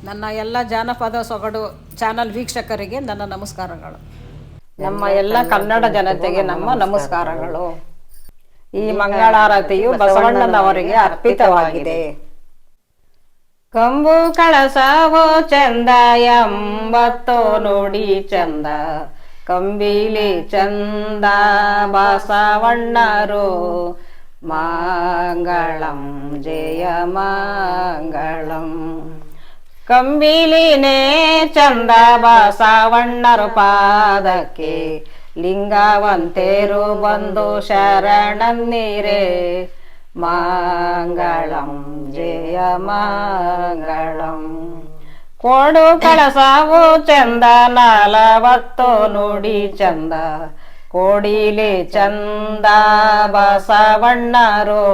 ನನ್ನ ಎಲ್ಲ ಜಾನಪದ ಸೊಗಡು ಚಾನಲ್ ವೀಕ್ಷಕರಿಗೆ ನನ್ನ ನಮಸ್ಕಾರಗಳು. ನಮ್ಮ ಎಲ್ಲ ಕನ್ನಡ ಜನತೆಗೆ ನಮ್ಮ ನಮಸ್ಕಾರಗಳು. ಈ ಮಂಗಳಾರತಿಯು ಬಸವಣ್ಣನವರಿಗೆ ಅರ್ಪಿತವಾಗಿದೆ. ಕಂಬು ಕಳಸವೋ ಚಂದ ಎಂಬತ್ತು ನುಡಿ ಚಂದ, ಕಂಬಿಲಿ ಚಂದ ಬಸವಣ್ಣರು, ಮಂಗಳಂ ಜಯ ಮಂಗಳಂ. ಕಂಬಿಲಿನೇ ಚಂದ ಬಸವಣ್ಣರು ಪಾದಕ್ಕೆ, ಲಿಂಗವಂತೇರು ಬಂದು ಶರಣನ್ನೀರೇ, ಮಂಗಳಂ ಜಯ ಮಂಗಳಂ. ಕೋಡು ಕಳಸವು ಚಂದ 40 ನುಡಿ ಚಂದ, ಕೋಡಿಲಿ ಚಂದ ಬಸವಣ್ಣರು,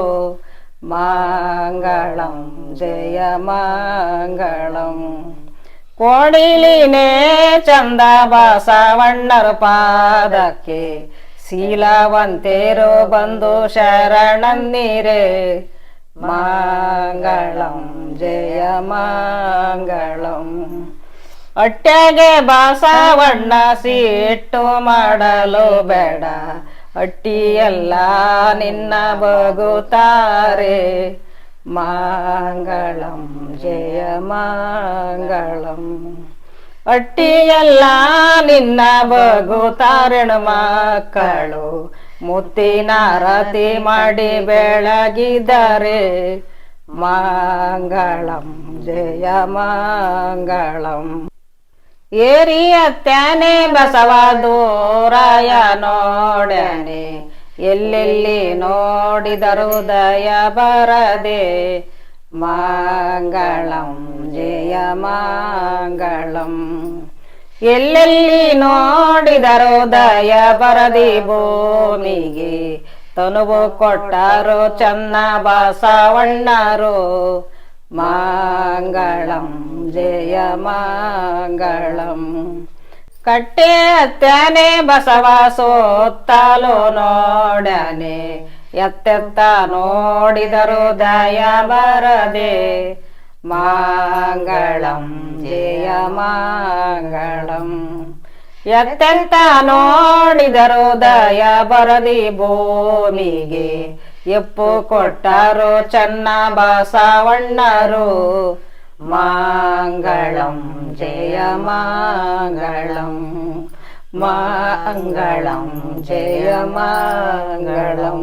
ಮಂಗಳಂ ಜಯ ಮಂಗಳಂ. ಕೋಡಿಲಿನೇ ಚಂದ ಬಸವಣ್ಣರು ಪಾದಕ್ಕೆ, ಶೀಲವಂತೇರು ಬಂದು ಶರಣನ್ನೀರೇ, ಮಂಗಳಂ ಜಯ ಮಂಗಳಂ. ಹೊಟ್ಟೆಗೆ ಬಸವಣ್ಣ ಸಿಟ್ಟು ಮಾಡಲು ಬೇಡ, ಅಟ್ಟಿಯೆಲ್ಲ ನಿನ್ನ ಬಗುತ್ತಾರೆ, ಮಂಗಳಂ ಜಯ ಮಂಗಳಂ. ಅಟ್ಟಿಯೆಲ್ಲ ನಿನ್ನ ಬಗುತ್ತಾರೆಣು ಮಕ್ಕಳು, ಮುತ್ತಿನಾರತಿ ಮಾಡಿ ಬೆಳಗಿದರೆ, ಮಂಗಳಂ ಜಯ ಮಂಗಳಂ. ಏರಿಯತ್ಯಾನೆ ಬಸವ ದೂರಾಯ ನೋಡನೆ, ಎಲ್ಲೆಲ್ಲಿ ನೋಡಿದರು ದಯ ಬರದೆ, ಮಂಗಳಂ ಜಯ ಮಂಗಳಂ. ಎಲ್ಲೆಲ್ಲಿ ನೋಡಿದರು ದಯ ಬರದಿ ಭೂಮಿಗೆ, ತನುವು ಕೊಟ್ಟರು ಚನ್ನ ಬಸವಣ್ಣರು, ಮಂಗಳಂ ಜಯ ಮಂಗಳಂ. ಕಟ್ಟೆ ಹತ್ಯಾನೆ ಬಸವ ಸೋತ್ತಲು ನೋಡನೆ, ಎತ್ತೆತ್ತ ನೋಡಿದರು ದಯ ಬರದೆ, ಮಂಗಳಂ ಜಯ ಮಂಗಳಂ. ಎತ್ತೆತ್ತ ನೋಡಿದರು ದಯ ಬರದಿ ಭೂಮಿಗೆ, ಎಪ್ಪು ಕೊಟ್ಟರು ಚನ್ನ ಬಸವಣ್ಣರು, ಮಂಗಳಂ ಜಯ ಮಂಗಳಂ. ಮಂಗಳಂ ಜಯ ಮಂಗಳಂ.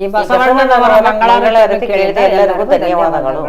ಈ ಬಸವಣ್ಣನವರ ಮಂಗಳಾರತಿ ಕೇಳಿದ ಎಲ್ಲರಿಗೂ ಧನ್ಯವಾದಗಳು.